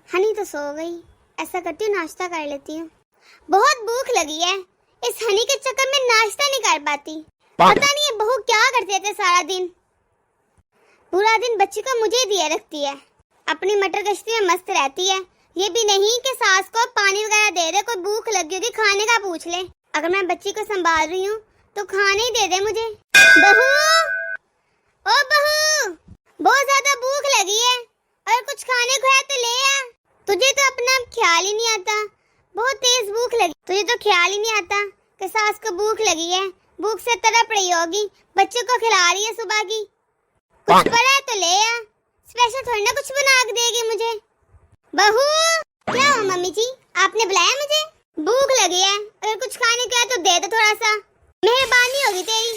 हनी तो सो गई। ऐसा करती हूँ नाश्ता कर लेती हूँ। बहुत भूख लगी है। इस हनी के चक्कर में नाश्ता नहीं कर पाती। पता नहीं है बहू क्या करती रहती है सारा दिन। पूरा दिन बच्ची को मुझे दिए रखती है। अपनी मटर गश्ती में मस्त रहती है। ये भी नहीं कि सास को पानी वगैरह दे दे। कोई भूख लगी होगी खाने का पूछ ले। अगर मैं बच्ची को संभाल रही हूँ तो खाने ही दे दे मुझे। बहू, ओ बहू, बहुत ज्यादा भूख लगी है और कुछ खाने को है तो ले आ। तुझे तो अपना ख्याल ही नहीं आता। बहुत तेज भूख लगी। तुझे तो ख्याल ही नहीं आता कि सास को भूख लगी है। भूख से तड़प रही होगी। बच्चे को खिला रही है सुबह की। कुछ पड़ा है तो ले आ। स्पेशल थोड़ी ना कुछ बना के देगी मुझे। बहू, क्या हो मम्मी जी, आपने बुलाया मुझे? भूख लगी है, अगर कुछ खाने का है तो दे दो थोड़ा सा। मेहरबानी होगी तेरी।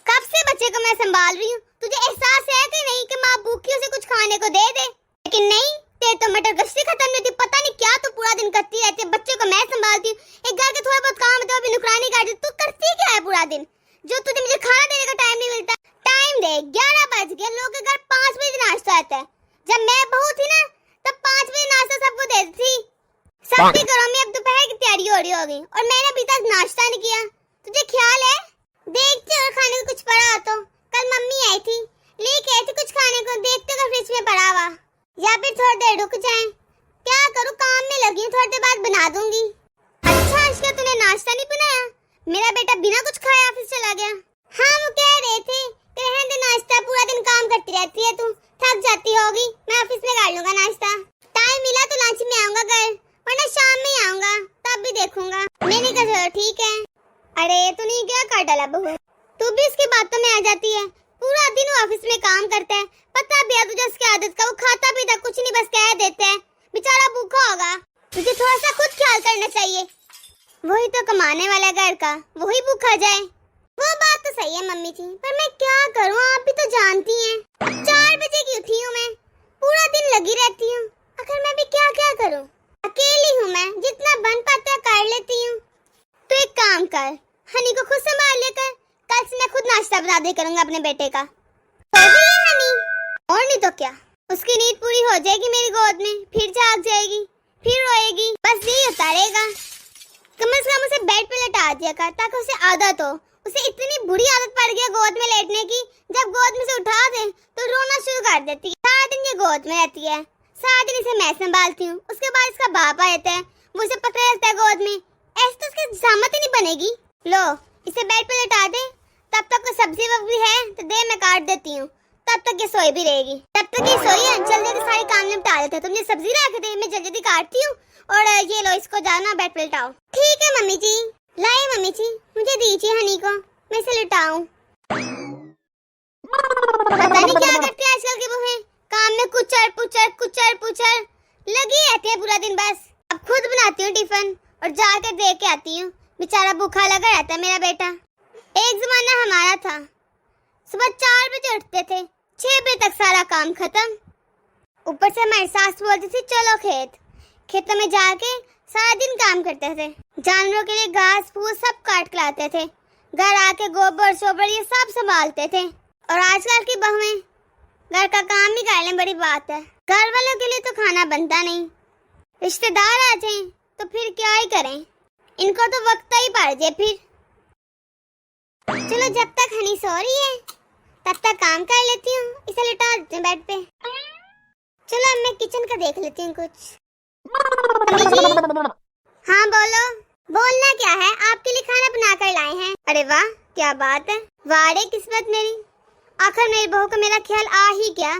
कब से बच्चे को मैं संभाल रही हूँ। तुझे एहसास है कि नहीं कि माँ भूखी उसे कुछ खाने को दे दे। लेकिन नहीं, तेरे तो मटर गश्ती खत्म नहीं होती। पता नहीं क्या तू पूरा दिन करती रहती है। बच्चे को मैं संभालती हूँ। एक घर के थोड़ा बहुत काम होता है भी नुकरानी काटती। तू करती क्या है पूरा दिन? जो तुझे मुझे खाना देने का टाइम नहीं मिलता। टाइम दे, 11 बज गए। लोगों के घर 5 बजे नाश्ता आता है। जब मैं बहू थी ना तब 5 बजे नाश्ता सबको देती थी। सबके घरों में अब दोपहर की तैयारी हो रही होगी और मैंने अभी तक नाश्ता नहीं किया। तुझे ख्याल है? देखते और खाने को कुछ पड़ा हो तो। कल मम्मी आई थी, लेके आई थी कुछ खाने को। देखते हो फ्रिज में पड़ा हुआ, या फिर थोड़ी देर रुक जाएं। क्या करूं, काम में लगी हूं, थोड़ी देर बाद बना दूंगी। अच्छा आज क्या तूने नाश्ता नहीं बनाया? मेरा बेटा बिना कुछ खाए ऑफिस चला गया। हाँ वो कह रहे थे कि रहने दे नाश्ता, पूरा दिन काम करती रहती है तू, थक जाती होगी। मैं ऑफिस में कर लूंगा नाश्ता। टाइम मिला तो लंच में आऊंगा घर, वरना शाम में ही आऊंगा, तब भी देखूंगा। मैंने कहा ठीक है। अरे तूने क्या कर डाला बहू? तू भी इसकी बातों में आ जाती है। पूरा दिन वो ऑफिस में काम करता है। पता भी है तुझे उसकी आदत का। वो खाता पीता कुछ नहीं, बस कह देते हैं। बेचारा भूखा होगा। तुझे थोड़ा सा खुद ख्याल करना चाहिए। वही तो कमाने वाला घर का, वही भूखा जाए। वो बात तो सही है मम्मी जी, पर मैं क्या करूँ, आप भी तो जानती हैं। अब 4 बजे की उठी हूँ मैं, पूरा दिन लगी रहती हूँ। आखिर मैं भी क्या क्या करूँ? अकेली हूँ मैं, जितना बन पाता है कर लेती हूँ। तो एक काम कर, हनी को खुद संभाल लेकर। कल से मैं खुद नाश्ता बना दे करूँगा अपने बेटे का। हो गई है हनी, और नहीं तो क्या। उसकी नींद पूरी हो जाएगी मेरी गोद में, फिर जाग जाएगी, फिर रोएगी। बस यही होता रहेगा। कम से कम उसे बेड पे लेटा दिया कर ताकि उसे आदत हो। उसे इतनी बुरी आदत पड़ गई गोद में लेटने की, जब गोद में से उठा दे तो रोना शुरू कर देती है। सारा दिन ये गोद में रहती है। सारा दिन इसे मैं संभालती हूँ। उसके बाद इसका बाप आ जाता है, वो उसे पकड़े रहता है गोद में। ऐसे तो उसकी जहमत ही नहीं बनेगी। लो इसे बेड पे लेटा दे, तब तक कोई सब्जी वब्जी है तो दे, मैं काट देती हूँ। तब तक ये सोई भी रहेगी। तब तक ये सोई है, जल्दी जल्दी सारे काम निपटा देते हैं। तुमने सब्जी रख दी, मैं जल्दी जल्दी काटती हूँ और ये लो इसको जाना बेड पे लेटाओ। ठीक है मम्मी जी। लाए मम्मी जी, मुझे दीजिए हनी को, मैं इसे लेटाऊं। पता नहीं क्या करती है आजकल की बहूएं। काम में कुचर पुचर कुचर पुचर लगी रहती है पूरा दिन। बस अब खुद बनाती हूँ टिफिन और जाकर दे के आती हूँ। बेचारा भूखा लगा रहता है मेरा बेटा। एक जमाना हमारा था, सुबह 4 बजे उठते थे, 6 बजे तक सारा काम खत्म। ऊपर से हमारी सास बोलती थी चलो खेतों में जाके सारा दिन काम करते थे। जानवरों के लिए घास फूस सब काट के लाते थे। घर आके गोबर शोबर ये सब संभालते थे। और आजकल की बहुएं घर का काम ही कर लें बड़ी बात है। घर वालों के लिए तो खाना बनता नहीं। रिश्तेदार आ जाएं तो फिर क्या ही करें, इनको तो वक्त ही पड़ जाए फिर। चलो जब तक हनी सो रही है तब तक काम कर लेती हूँ। इसे लिटा देते हैं बेड पे। चलो अब मैं किचन का देख लेती हूँ कुछ। हाँ बोलो। बोलना क्या है, आपके लिए खाना बना कर लाए हैं। अरे वाह क्या बात है, वारे किस्मत मेरी। आखिर मेरी बहू को मेरा ख्याल आ ही क्या,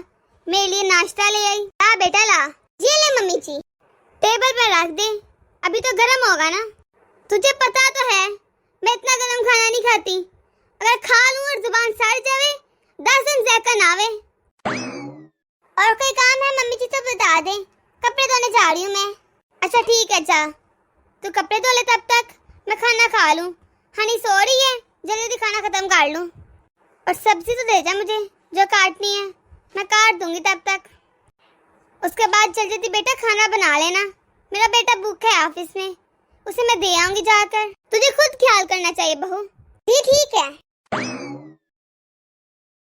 मेरे लिए नाश्ता ले आई। ला बेटा ला। ये ले मम्मी जी, टेबल पर रख दे, अभी तो गर्म होगा ना। तुझे पता तो है मैं इतना गर्म खाना नहीं खाती। अगर खा लूं और जुबान सड़ जावे 10 दिन जहकन आवे। और कोई काम है मम्मी जी तो बता दे, कपड़े धोने जा रही हूँ मैं। अच्छा ठीक है जा, तू कपड़े धो ले, तब तक मैं खाना खा लूँ। हनी सो रही है, जल्दी जल्दी खाना खत्म कर लूँ। और सब्जी तो दे जा मुझे जो काटनी है, मैं काट दूंगी तब तक। उसके बाद जल्दी जल्दी बेटा खाना बना लेना। मेरा बेटा भूखा है ऑफिस में, उसे मैं दे आऊंगी जाकर। तुझे खुद ख्याल करना चाहिए बहू। ठीक है।